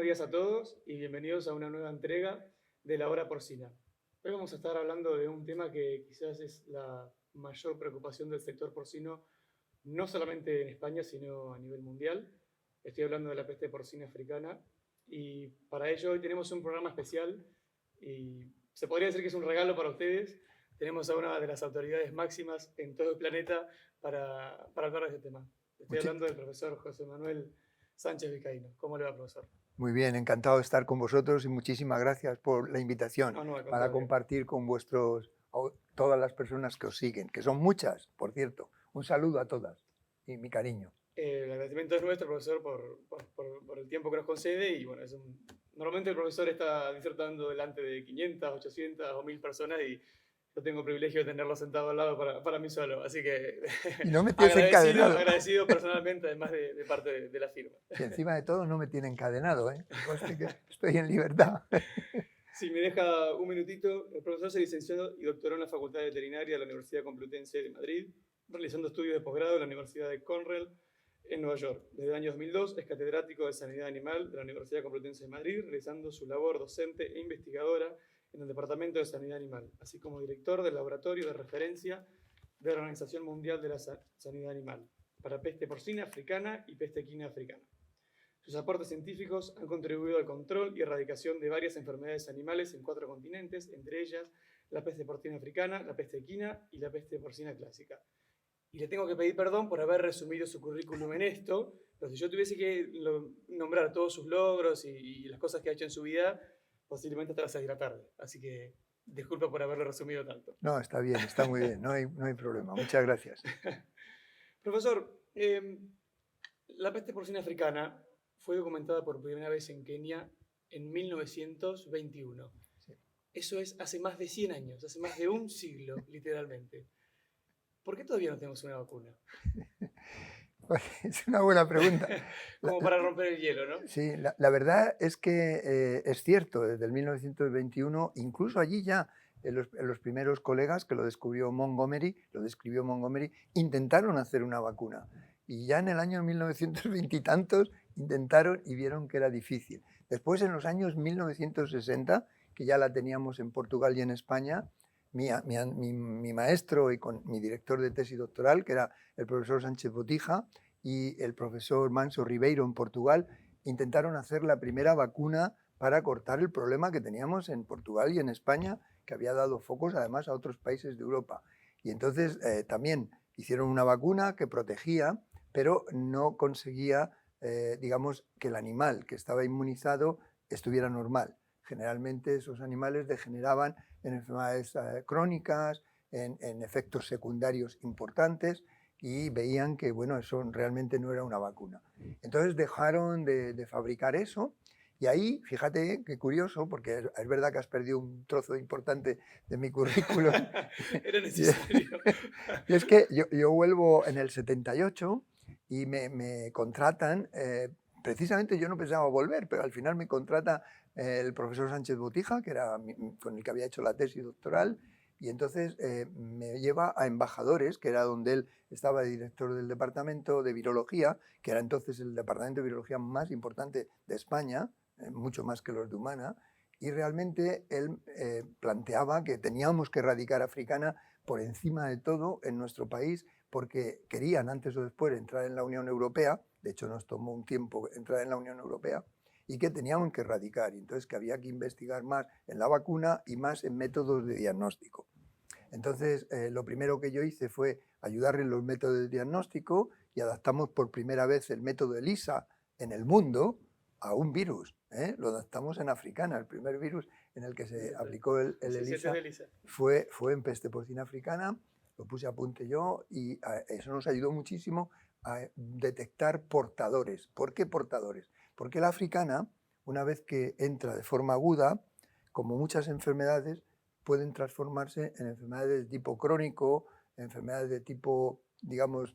días a todos y bienvenidos a una nueva entrega de La Hora Porcina. Hoy vamos a estar hablando de un tema que quizás es la mayor preocupación del sector porcino, no solamente en España, sino a nivel mundial. Estoy hablando de la peste porcina africana y para ello hoy tenemos un programa especial y se podría decir que es un regalo para ustedes. Tenemos a una de las autoridades máximas en todo el planeta para hablar de este tema. Estoy Muchi- hablando del profesor José Manuel Sánchez Vizcaíno. ¿Cómo le va, profesor? Muy bien, encantado de estar con vosotros y muchísimas gracias por la invitación No, no, al para contrario. compartir con todas las personas que os siguen, que son muchas, por cierto. Un saludo a todas y mi cariño. El agradecimiento es nuestro, profesor, por el tiempo que nos concede. Y bueno, normalmente el profesor está disertando delante de 500, 800 o 1000 personas y yo tengo el privilegio de tenerlo sentado al lado para mí solo. Así que Y no me tienes encadenado. agradecido personalmente, además de parte de la firma. Y encima de todo no me tiene encadenado, ¿eh? Que conste que estoy en libertad. Si me deja un minutito, el profesor se licenció y doctoró en la Facultad de Veterinaria de la Universidad Complutense de Madrid, realizando estudios de posgrado en la Universidad de Cornell en Nueva York. Desde el año 2002 es catedrático de Sanidad Animal de la Universidad Complutense de Madrid, realizando su labor docente e investigadora en el Departamento de Sanidad Animal, así como director del Laboratorio de Referencia de la Organización Mundial de la Sanidad Animal para peste porcina africana y peste equina africana. Sus aportes científicos han contribuido al control y erradicación de varias enfermedades animales en 4 continentes, entre ellas la peste porcina africana, la peste equina y la peste porcina clásica. Y le tengo que pedir perdón por haber resumido su currículum en esto, pero si yo tuviese que nombrar todos sus logros y las cosas que ha hecho en su vida, posiblemente hasta las 6 de la tarde. Así que disculpa por haberlo resumido tanto. No, está bien, está muy bien, no hay problema. Muchas gracias. Profesor, la peste porcina africana fue documentada por primera vez en Kenia en 1921. Sí. Eso es hace más de 100 años, hace más de un siglo, literalmente. ¿Por qué todavía no tenemos una vacuna? Pues, es una buena pregunta. Como para romper el hielo, ¿no? Sí, la verdad es que es cierto, desde el 1921, incluso allí ya los primeros colegas que lo describió Montgomery, intentaron hacer una vacuna. Y ya en el año 1920 y tantos intentaron y vieron que era difícil. Después, en los años 1960, que ya la teníamos en Portugal y en España, mi maestro y con mi director de tesis doctoral, que era el profesor Sánchez Botija, y el profesor Manso Ribeiro en Portugal, intentaron hacer la primera vacuna para cortar el problema que teníamos en Portugal y en España, que había dado focos además a otros países de Europa. Y entonces también hicieron una vacuna que protegía, pero no conseguía, digamos, que el animal que estaba inmunizado estuviera normal. Generalmente esos animales degeneraban en enfermedades crónicas, en efectos secundarios importantes, y veían que bueno, eso realmente no era una vacuna. Entonces dejaron de fabricar eso y ahí, fíjate qué curioso, porque es verdad que has perdido un trozo importante de mi currículum. Era necesario. Y es que yo vuelvo en el 78 y me contratan, precisamente yo no pensaba volver, pero al final me contrata el profesor Sánchez Botija, que era con el que había hecho la tesis doctoral, y entonces me lleva a embajadores, que era donde él estaba de director del departamento de virología, que era entonces el departamento de virología más importante de España, mucho más que los de humana, y realmente él planteaba que teníamos que erradicar africana por encima de todo en nuestro país, porque querían antes o después entrar en la Unión Europea, de hecho nos tomó un tiempo entrar en la Unión Europea, y que teníamos que erradicar, y entonces que había que investigar más en la vacuna y más en métodos de diagnóstico. Entonces, lo primero que yo hice fue ayudarle en los métodos de diagnóstico y adaptamos por primera vez el método ELISA en el mundo a un virus. Lo adaptamos en africana. El primer virus en el que se aplicó el ELISA fue en peste porcina africana. Lo puse a punto yo y eso nos ayudó muchísimo a detectar portadores. ¿Por qué portadores? Porque la africana, una vez que entra de forma aguda, como muchas enfermedades, pueden transformarse en enfermedades de tipo crónico, enfermedades de tipo, digamos,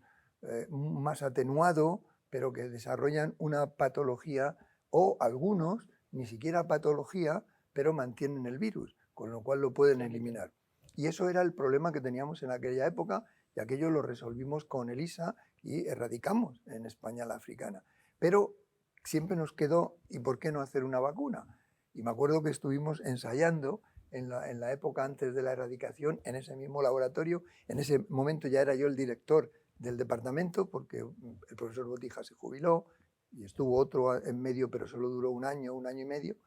más atenuado, pero que desarrollan una patología, o algunos ni siquiera patología, pero mantienen el virus, con lo cual lo pueden eliminar. Y eso era el problema que teníamos en aquella época, y aquello lo resolvimos con ELISA y erradicamos en España la africana. Pero siempre nos quedó, ¿y por qué no hacer una vacuna? Y me acuerdo que estuvimos ensayando en la época antes de la erradicación, en ese mismo laboratorio. En ese momento ya era yo el director del departamento, porque el profesor Botija se jubiló y estuvo otro en medio, pero solo duró un año y medio.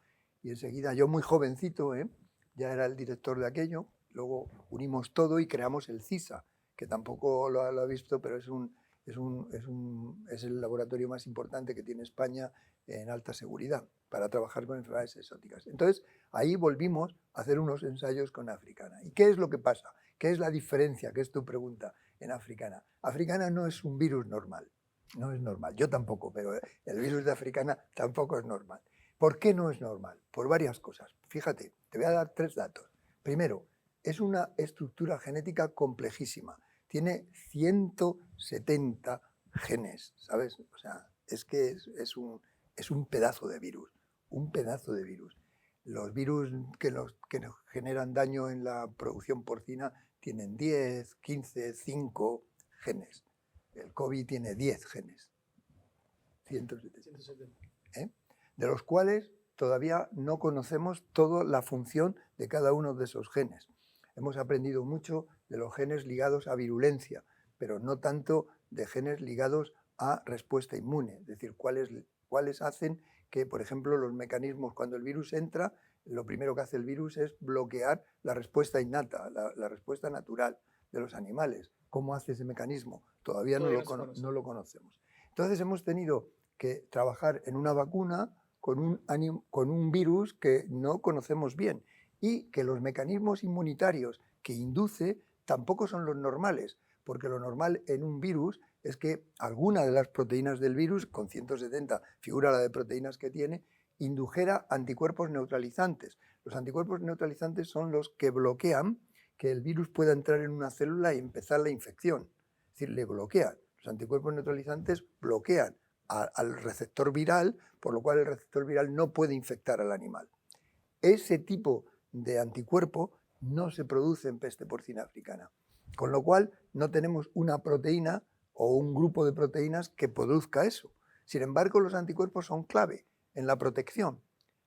Y enseguida, yo muy jovencito, ya era el director de aquello. Luego unimos todo y creamos el CISA, que tampoco lo ha visto, pero es el laboratorio más importante que tiene España en alta seguridad para trabajar con enfermedades exóticas. Entonces, ahí volvimos a hacer unos ensayos con Africana. ¿Y qué es lo que pasa? ¿Qué es la diferencia? ¿Qué es tu pregunta en Africana? Africana no es un virus normal. No es normal. Yo tampoco, pero el virus de Africana tampoco es normal. ¿Por qué no es normal? Por varias cosas. Fíjate, te voy a dar 3 datos. Primero, es una estructura genética complejísima. Tiene 170 genes, ¿sabes? O sea, es que es un pedazo de virus, un pedazo de virus. Los virus que nos generan daño en la producción porcina tienen 10, 15, 5 genes. El COVID tiene 10 genes. 170. De los cuales todavía no conocemos toda la función de cada uno de esos genes. Hemos aprendido mucho de los genes ligados a virulencia, pero no tanto de genes ligados a respuesta inmune, es decir, cuáles hacen que, por ejemplo, los mecanismos, cuando el virus entra, lo primero que hace el virus es bloquear la respuesta innata, la respuesta natural de los animales. ¿Cómo hace ese mecanismo? Todavía no lo conocemos. Entonces hemos tenido que trabajar en una vacuna con un virus que no conocemos bien y que los mecanismos inmunitarios que induce tampoco son los normales, porque lo normal en un virus es que alguna de las proteínas del virus, con 170 figura la de proteínas que tiene, indujera anticuerpos neutralizantes. Los anticuerpos neutralizantes son los que bloquean que el virus pueda entrar en una célula y empezar la infección. Es decir, le bloquean. Los anticuerpos neutralizantes bloquean al receptor viral, por lo cual el receptor viral no puede infectar al animal. Ese tipo de anticuerpo no se produce en peste porcina africana, con lo cual no tenemos una proteína o un grupo de proteínas que produzca eso. Sin embargo, los anticuerpos son clave en la protección,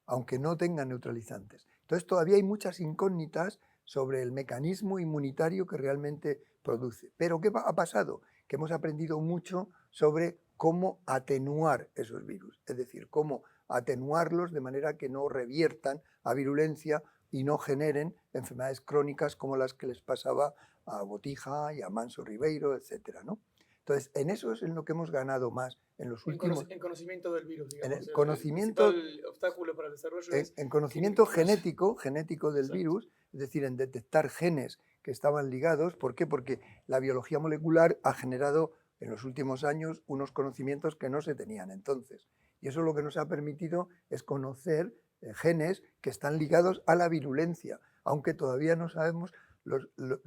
aunque no tengan neutralizantes. Entonces todavía hay muchas incógnitas sobre el mecanismo inmunitario que realmente produce. Pero ¿qué ha pasado? Que hemos aprendido mucho sobre cómo atenuar esos virus, es decir, cómo atenuarlos de manera que no reviertan a virulencia y no generen enfermedades crónicas como las que les pasaba a Botija y a Manso Ribeiro, etcétera, ¿no? Entonces, en eso es en lo que hemos ganado más en los últimos... En conocimiento del virus, digamos. En el conocimiento... El principal obstáculo para el desarrollo es... En conocimiento genético del Exacto. virus, es decir, en detectar genes que estaban ligados. ¿Por qué? Porque la biología molecular ha generado en los últimos años unos conocimientos que no se tenían entonces. Y eso lo que nos ha permitido es conocer genes que están ligados a la virulencia, aunque todavía no sabemos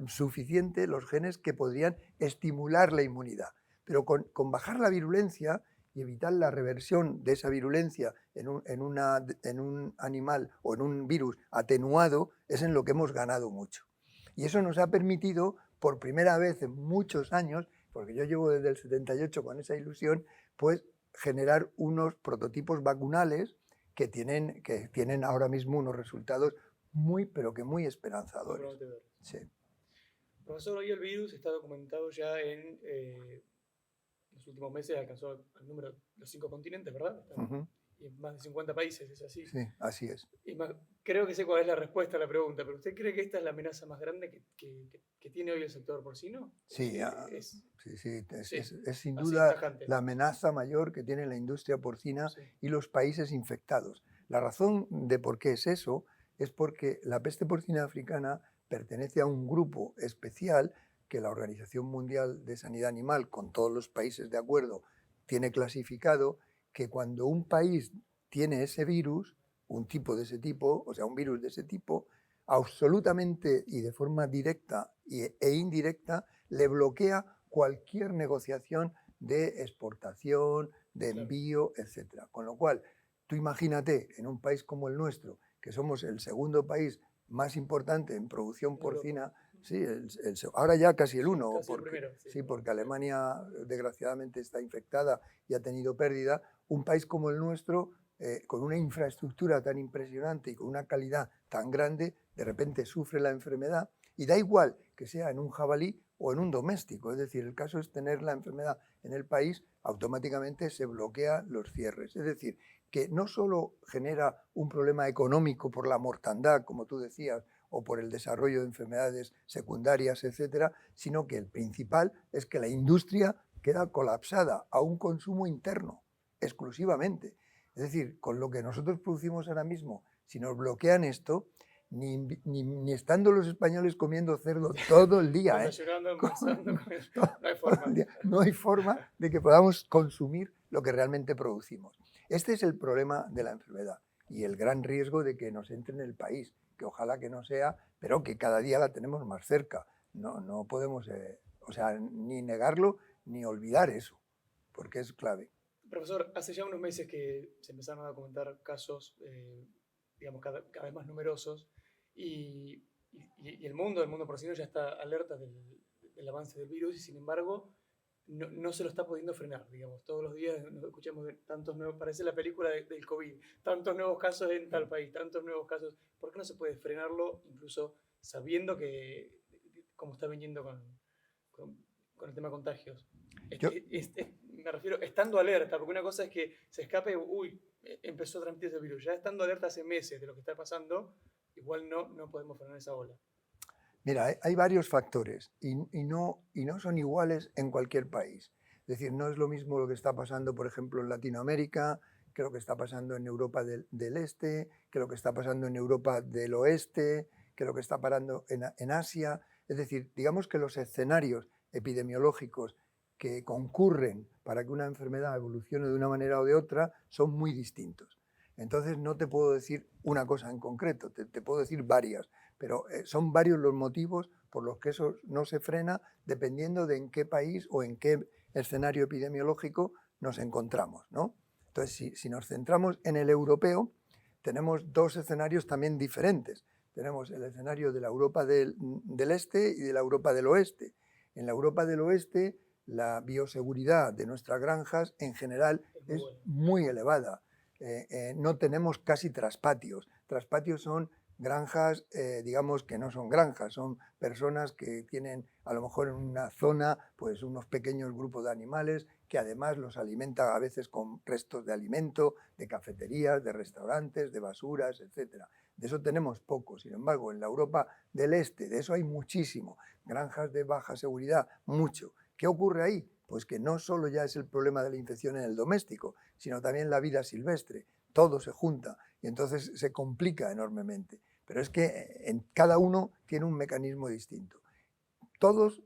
suficiente los genes que podrían estimular la inmunidad. Pero con bajar la virulencia y evitar la reversión de esa virulencia en un animal o en un virus atenuado es en lo que hemos ganado mucho. Y eso nos ha permitido, por primera vez en muchos años, porque yo llevo desde el 78 con esa ilusión, pues generar unos prototipos vacunales que tienen ahora mismo unos resultados pero que muy esperanzadores. Sí. Profesor, hoy el virus está documentado ya en los últimos meses, alcanzó el número de los 5 continentes, ¿verdad? Y en más de 50 países, ¿es así? Sí, así es. Y creo que sé cuál es la respuesta a la pregunta, pero ¿usted cree que esta es la amenaza más grande que tiene hoy el sector porcino? Sí, es sin duda la amenaza mayor que tiene la industria porcina y los países infectados. La razón de por qué es eso es porque la peste porcina africana pertenece a un grupo especial que la Organización Mundial de Sanidad Animal, con todos los países de acuerdo, tiene clasificado, que cuando un país tiene ese virus, un tipo de ese tipo, o sea, un virus de ese tipo, absolutamente y de forma directa e indirecta, le bloquea cualquier negociación de exportación, de envío, etc. Con lo cual, tú imagínate, en un país como el nuestro, que somos el segundo país más importante en producción porcina Sí, ahora ya casi el 1, Casi el porque, primero. sí, porque Alemania desgraciadamente está infectada y ha tenido pérdida. Un país como el nuestro, con una infraestructura tan impresionante y con una calidad tan grande, de repente sufre la enfermedad y da igual que sea en un jabalí o en un doméstico. Es decir, el caso es tener la enfermedad en el país, automáticamente se bloquean los cierres. Es decir, que no solo genera un problema económico por la mortandad, como tú decías, o por el desarrollo de enfermedades secundarias, etcétera, sino que el principal es que la industria queda colapsada a un consumo interno, exclusivamente. Es decir, con lo que nosotros producimos ahora mismo, si nos bloquean esto, ni estando los españoles comiendo cerdo todo el día, Desayunando, almorzando, no hay todo forma. el día, no hay forma de que podamos consumir lo que realmente producimos. Este es el problema de la enfermedad y el gran riesgo de que nos entre en el país, que ojalá que no sea, pero que cada día la tenemos más cerca. No podemos, ni negarlo ni olvidar eso, porque es clave. Profesor, hace ya unos meses que se empezaron a documentar casos, digamos, cada vez más numerosos y el mundo porcino ya está alerta del avance del virus y sin embargo no se lo está pudiendo frenar, digamos. Todos los días nos escuchamos de tantos nuevos, parece la película del COVID, tantos nuevos casos en tal país, tantos nuevos casos. ¿Por qué no se puede frenarlo incluso sabiendo que, como está viniendo con, con el tema contagios? Yo, Me refiero, estando alerta, porque una cosa es que se escape, uy, empezó a transmitir ese virus. Ya estando alerta hace meses de lo que está pasando, igual no podemos frenar esa ola. Mira, hay varios factores y no son iguales en cualquier país. Es decir, no es lo mismo lo que está pasando, por ejemplo, en Latinoamérica, que lo que está pasando en Europa del Este, que lo que está pasando en Europa del Oeste, que lo que está pasando en Asia. Es decir, digamos que los escenarios epidemiológicos que concurren para que una enfermedad evolucione de una manera o de otra son muy distintos. Entonces no te puedo decir una cosa en concreto, te puedo decir varias, pero son varios los motivos por los que eso no se frena dependiendo de en qué país o en qué escenario epidemiológico nos encontramos, ¿no? Entonces, si nos centramos en el europeo, tenemos dos escenarios también diferentes. Tenemos el escenario de la Europa del Este y de la Europa del Oeste. En la Europa del Oeste, la bioseguridad de nuestras granjas en general es muy elevada. No tenemos casi traspatios. Traspatios son granjas, digamos que no son granjas, son personas que tienen a lo mejor en una zona pues unos pequeños grupos de animales que además los alimentan a veces con restos de alimento, de cafeterías, de restaurantes, de basuras, etc. De eso tenemos poco. Sin embargo, en la Europa del Este, de eso hay muchísimo. Granjas de baja seguridad, mucho. ¿Qué ocurre ahí? Pues que no solo ya es el problema de la infección en el doméstico, sino también la vida silvestre. Todo se junta y entonces se complica enormemente. Pero es que en cada uno tiene un mecanismo distinto. Todos,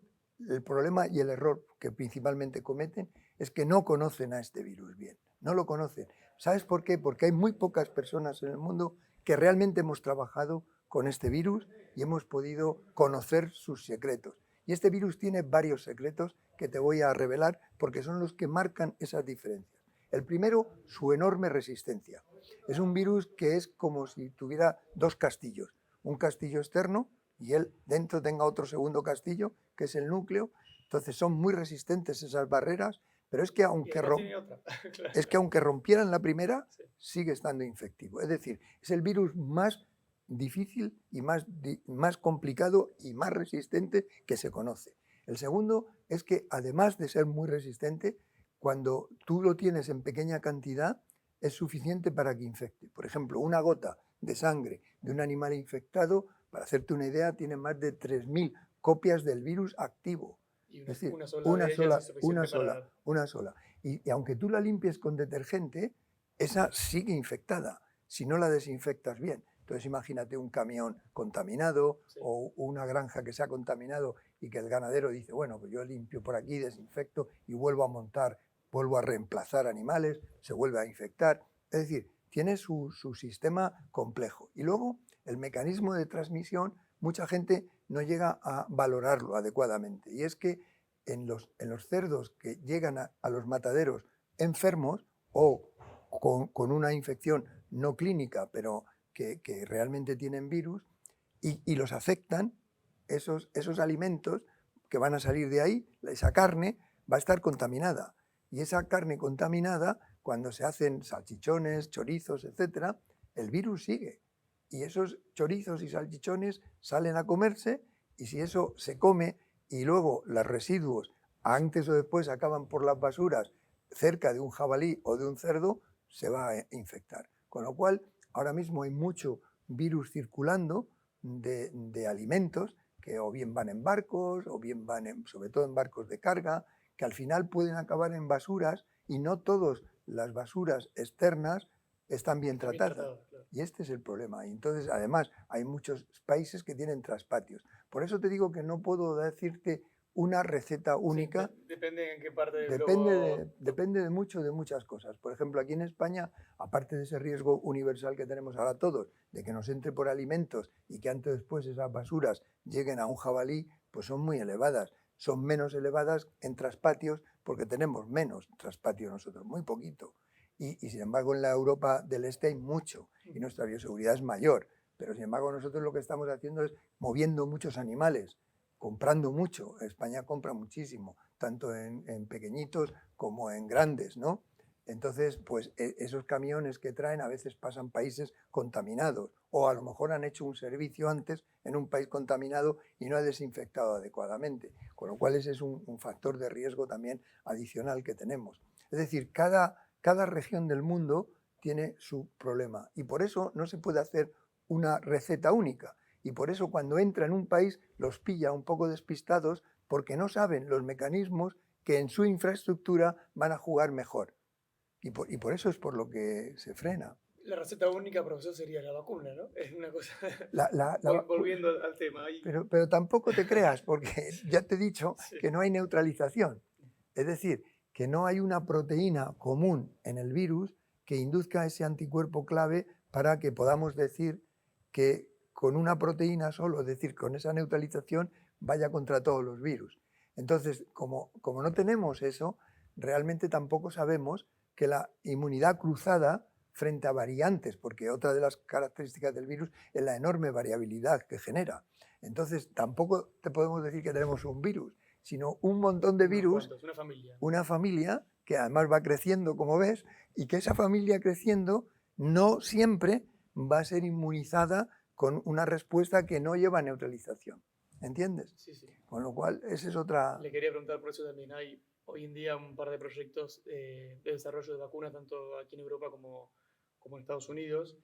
el problema y el error que principalmente cometen es que no conocen a este virus bien, no lo conocen. ¿Sabes por qué? Porque hay muy pocas personas en el mundo que realmente hemos trabajado con este virus y hemos podido conocer sus secretos. Y este virus tiene varios secretos que te voy a revelar porque son los que marcan esas diferencias. El primero, su enorme resistencia. Es un virus que es como si tuviera dos castillos. Un castillo externo y él dentro tenga otro segundo castillo, que es el núcleo. Entonces son muy resistentes esas barreras, pero es que aunque rompieran la primera, sí, sigue estando infectivo. Es decir, es el virus más difícil y más complicado y más resistente que se conoce. El segundo es que además de ser muy resistente, cuando tú lo tienes en pequeña cantidad, es suficiente para que infecte. Por ejemplo, una gota de sangre de un animal infectado, para hacerte una idea, tiene más de 3.000 copias del virus activo. Y es decir, una sola. Y aunque tú la limpies con detergente, esa sigue infectada si no la desinfectas bien. Entonces imagínate un camión contaminado, sí, o una granja que se ha contaminado y que el ganadero dice, bueno, pues yo limpio por aquí, desinfecto y vuelvo a montar, vuelvo a reemplazar animales, se vuelve a infectar. Es decir, tiene su sistema complejo. Y luego el mecanismo de transmisión, mucha gente no llega a valorarlo adecuadamente. Y es que en los cerdos que llegan a los mataderos enfermos o con una infección no clínica, pero que realmente tienen virus y los afectan, esos alimentos que van a salir de ahí, esa carne, va a estar contaminada. Y esa carne contaminada, cuando se hacen salchichones, chorizos, etcétera, el virus sigue. Y esos chorizos y salchichones salen a comerse, y si eso se come y luego los residuos antes o después acaban por las basuras cerca de un jabalí o de un cerdo, se va a infectar. Con lo cual, ahora mismo hay mucho virus circulando de alimentos que o bien van en barcos o bien van sobre todo en barcos de carga, que al final pueden acabar en basuras, y no todas las basuras externas están bien tratadas. Claro. Y este es el problema. Y entonces, además, hay muchos países que tienen traspatios. Por eso te digo que no puedo decirte una receta única. Sí, depende en qué parte del globo. Depende de muchas cosas. Por ejemplo, aquí en España, aparte de ese riesgo universal que tenemos ahora todos, de que nos entre por alimentos y que antes o después esas basuras lleguen a un jabalí, pues son muy elevadas. Son menos elevadas en traspatios porque tenemos menos traspatios nosotros, muy poquito. Y sin embargo en la Europa del Este hay mucho y nuestra bioseguridad es mayor. Pero sin embargo nosotros lo que estamos haciendo es moviendo muchos animales, comprando mucho. España compra muchísimo, tanto en pequeñitos como en grandes, ¿no? Entonces, pues esos camiones que traen a veces pasan países contaminados, o a lo mejor han hecho un servicio antes en un país contaminado y no ha desinfectado adecuadamente, con lo cual ese es un factor de riesgo también adicional que tenemos. Es decir, cada región del mundo tiene su problema, y por eso no se puede hacer una receta única. Y por eso cuando entra en un país los pilla un poco despistados porque no saben los mecanismos que en su infraestructura van a jugar mejor. Y por eso es por lo que se frena. La receta única, profesor, sería la vacuna, ¿no? Es una cosa... Volviendo al tema. Pero tampoco te creas, porque ya te he dicho que no hay neutralización. Es decir, que no hay una proteína común en el virus que induzca ese anticuerpo clave para que podamos decir que con una proteína solo, es decir, con esa neutralización, vaya contra todos los virus. Entonces, como no tenemos eso, realmente tampoco sabemos que la inmunidad cruzada frente a variantes, porque otra de las características del virus es la enorme variabilidad que genera. Entonces, tampoco te podemos decir que tenemos un virus, sino un montón de virus, una familia que además va creciendo, como ves, y que esa familia creciendo no siempre va a ser inmunizada con una respuesta que no lleva a neutralización. ¿Entiendes? Sí. Con lo cual, esa es otra... Le quería preguntar por eso también. Hay hoy en día un par de proyectos de desarrollo de vacunas, tanto aquí en Europa como en Estados Unidos.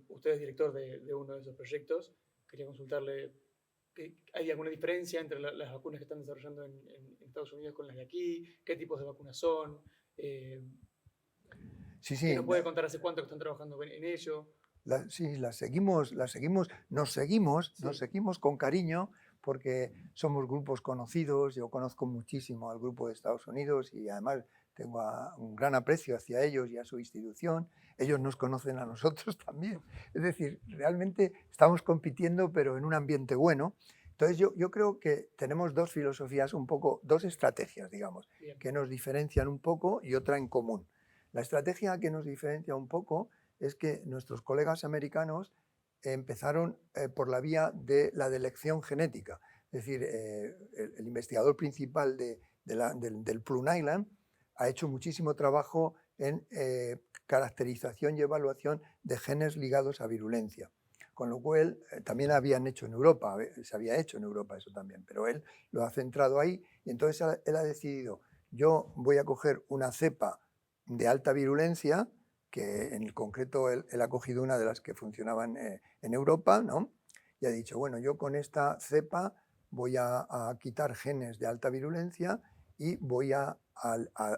Usted es director de uno de esos proyectos. Quería consultarle, ¿hay alguna diferencia entre las vacunas que están desarrollando en Estados Unidos con las de aquí? ¿Qué tipos de vacunas son? Sí. ¿Nos puede contar hace cuánto que están trabajando en ello? Sí, nos seguimos con cariño porque somos grupos conocidos. Yo conozco muchísimo al grupo de Estados Unidos y además tengo un gran aprecio hacia ellos y a su institución. Ellos nos conocen a nosotros también. Es decir, realmente estamos compitiendo, pero en un ambiente bueno. Entonces yo creo que tenemos dos filosofías, dos estrategias, digamos, que nos diferencian un poco y otra en común. La estrategia que nos diferencia un poco es que nuestros colegas americanos empezaron por la vía de la elección genética. Es decir, el investigador principal del Plum Island ha hecho muchísimo trabajo en caracterización y evaluación de genes ligados a virulencia. Con lo cual, también habían hecho en Europa, se había hecho en Europa eso también, pero él lo ha centrado ahí y entonces él ha decidido, yo voy a coger una cepa de alta virulencia, que en el concreto él ha cogido una de las que funcionaban en Europa, ¿no? Y ha dicho, bueno, yo con esta cepa voy a quitar genes de alta virulencia y voy a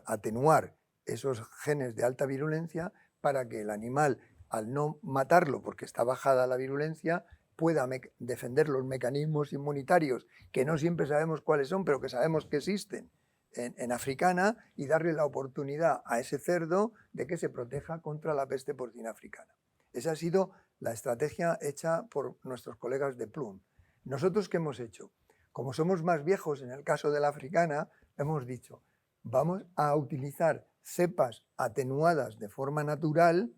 atenuar esos genes de alta virulencia para que el animal, al no matarlo porque está bajada la virulencia, pueda defender los mecanismos inmunitarios, que no siempre sabemos cuáles son, pero que sabemos que existen, en africana, y darle la oportunidad a ese cerdo de que se proteja contra la peste porcina africana. Esa ha sido la estrategia hecha por nuestros colegas de Plum. ¿Nosotros qué hemos hecho? Como somos más viejos en el caso de la africana, hemos dicho, vamos a utilizar cepas atenuadas de forma natural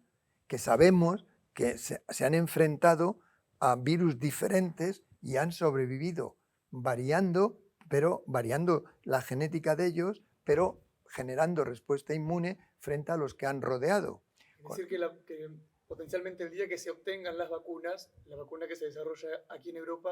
que sabemos que se han enfrentado a virus diferentes y han sobrevivido variando la genética de ellos, pero generando respuesta inmune frente a los que han rodeado. Es decir, que potencialmente el día que se obtengan las vacunas, la vacuna que se desarrolla aquí en Europa,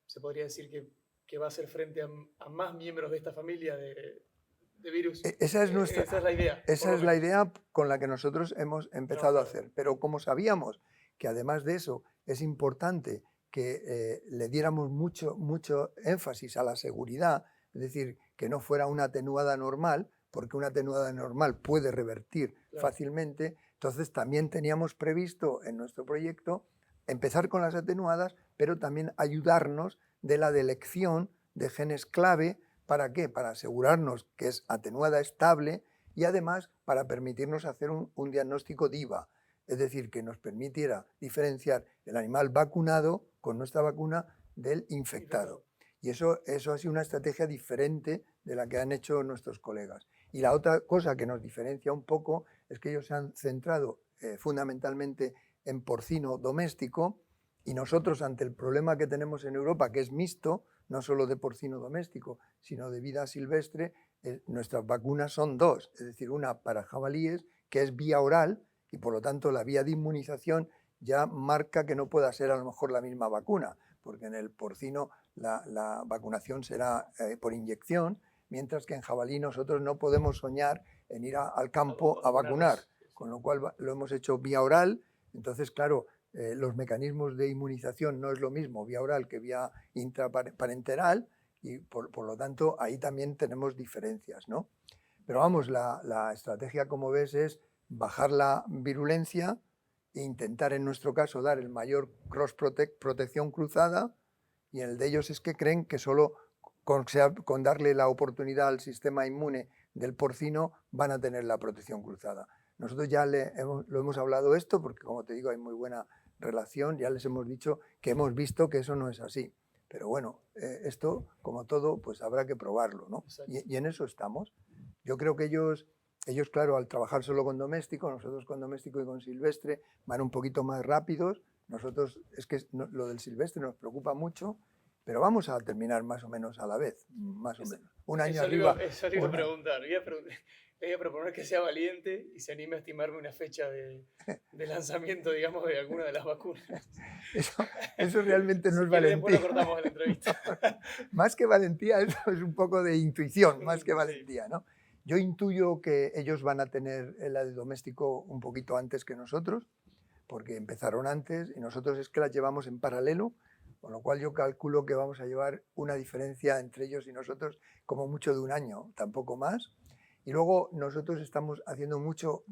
se podría decir que va a hacer frente a más miembros de esta familia de virus. Esa es la idea. Esa es la idea con la que nosotros hemos empezado a hacer. Pero como sabíamos que además de eso es importante que le diéramos mucho énfasis a la seguridad, es decir, que no fuera una atenuada normal, porque una atenuada normal puede revertir fácilmente, entonces también teníamos previsto en nuestro proyecto empezar con las atenuadas, pero también ayudarnos de la delección de genes clave. ¿Para qué? Para asegurarnos que es atenuada estable y además para permitirnos hacer un diagnóstico DIVA, es decir, que nos permitiera diferenciar el animal vacunado con nuestra vacuna del infectado. Y eso ha sido una estrategia diferente de la que han hecho nuestros colegas. Y la otra cosa que nos diferencia un poco es que ellos se han centrado fundamentalmente en porcino doméstico y nosotros, ante el problema que tenemos en Europa, que es mixto, no solo de porcino doméstico, sino de vida silvestre, nuestras vacunas son dos, es decir, una para jabalíes, que es vía oral, y por lo tanto la vía de inmunización ya marca que no pueda ser a lo mejor la misma vacuna, porque en el porcino la vacunación será por inyección, mientras que en jabalí nosotros no podemos soñar en ir al campo a vacunar, con lo cual lo hemos hecho vía oral. Entonces, claro, los mecanismos de inmunización no es lo mismo vía oral que vía intraparenteral y por lo tanto ahí también tenemos diferencias, ¿no? Pero vamos, la estrategia, como ves, es bajar la virulencia e intentar en nuestro caso dar el mayor protección cruzada, y el de ellos es que creen que solo con darle la oportunidad al sistema inmune del porcino van a tener la protección cruzada. Nosotros ya lo hemos hablado esto porque, como te digo, hay muy buena relación, ya les hemos dicho que hemos visto que eso no es así. Pero bueno, esto, como todo, pues habrá que probarlo, ¿no? Y en eso estamos. Yo creo que ellos, claro, al trabajar solo con doméstico, nosotros con doméstico y con silvestre, van un poquito más rápidos. Nosotros, es que lo del silvestre nos preocupa mucho, pero vamos a terminar más o menos a la vez, más o menos. Un año arriba. Eso le iba a preguntar. Le voy a proponer que sea valiente y se anime a estimarme una fecha de lanzamiento, digamos, de alguna de las vacunas. Eso realmente no es valentía. Después lo cortamos en la entrevista. Más que valentía, eso es un poco de intuición, más que valentía, ¿no? Yo intuyo que ellos van a tener la de doméstico un poquito antes que nosotros, porque empezaron antes y nosotros es que las llevamos en paralelo, con lo cual yo calculo que vamos a llevar una diferencia entre ellos y nosotros como mucho de un año, tampoco más. Y luego nosotros estamos haciendo mucho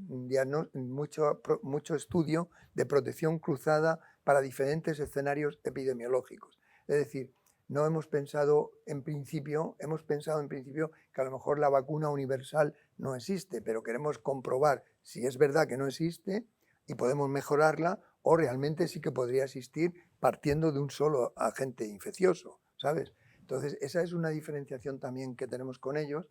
estudio de protección cruzada para diferentes escenarios epidemiológicos. Es decir, no hemos pensado en principio, que a lo mejor la vacuna universal no existe, pero queremos comprobar si es verdad que no existe y podemos mejorarla, o realmente sí que podría existir partiendo de un solo agente infeccioso, ¿sabes? Entonces, esa es una diferenciación también que tenemos con ellos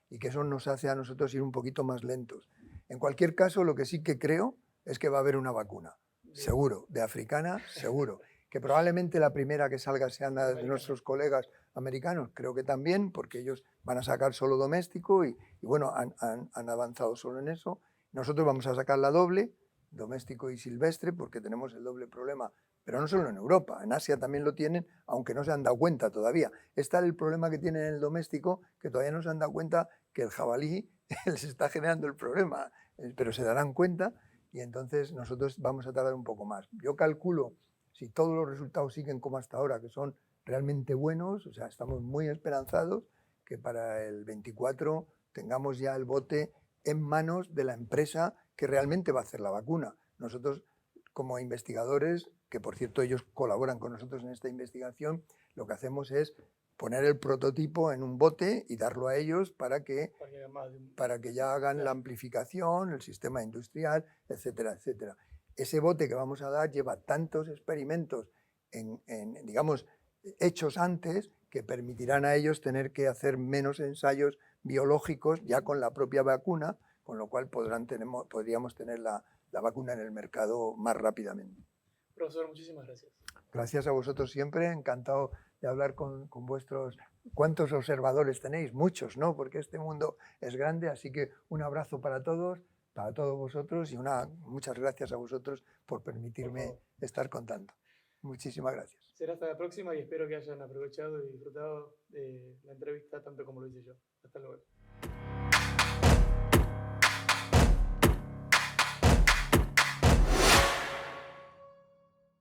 y que eso nos hace a nosotros ir un poquito más lentos. En cualquier caso, lo que sí que creo es que va a haber una vacuna, seguro, de africana, seguro. Que probablemente la primera que salga sean la de nuestros colegas americanos, creo que también, porque ellos van a sacar solo doméstico y bueno, han avanzado solo en eso. Nosotros vamos a sacar la doble, doméstico y silvestre, porque tenemos el doble problema, pero no solo en Europa, en Asia también lo tienen, aunque no se han dado cuenta todavía. Está el problema que tienen en el doméstico, que todavía no se han dado cuenta que el jabalí les está generando el problema, pero se darán cuenta y entonces nosotros vamos a tardar un poco más. Yo calculo, si todos los resultados siguen como hasta ahora, que son realmente buenos, o sea, estamos muy esperanzados, que para el 24 tengamos ya el bote en manos de la empresa que realmente va a hacer la vacuna. Nosotros, como investigadores, que por cierto ellos colaboran con nosotros en esta investigación, lo que hacemos es poner el prototipo en un bote y darlo a ellos para que ya hagan la amplificación, el sistema industrial, etcétera, etcétera. Ese bote que vamos a dar lleva tantos experimentos digamos, hechos antes, que permitirán a ellos tener que hacer menos ensayos biológicos ya con la propia vacuna, con lo cual podríamos tener la vacuna en el mercado más rápidamente. Profesor, muchísimas gracias. Gracias a vosotros siempre, encantado de hablar con vuestros... ¿Cuántos observadores tenéis? Muchos, ¿no? Porque este mundo es grande, así que un abrazo para todos vosotros y muchas gracias a vosotros por permitirme estar contando. Muchísimas gracias. Será hasta la próxima y espero que hayan aprovechado y disfrutado de la entrevista tanto como lo hice yo. Hasta luego.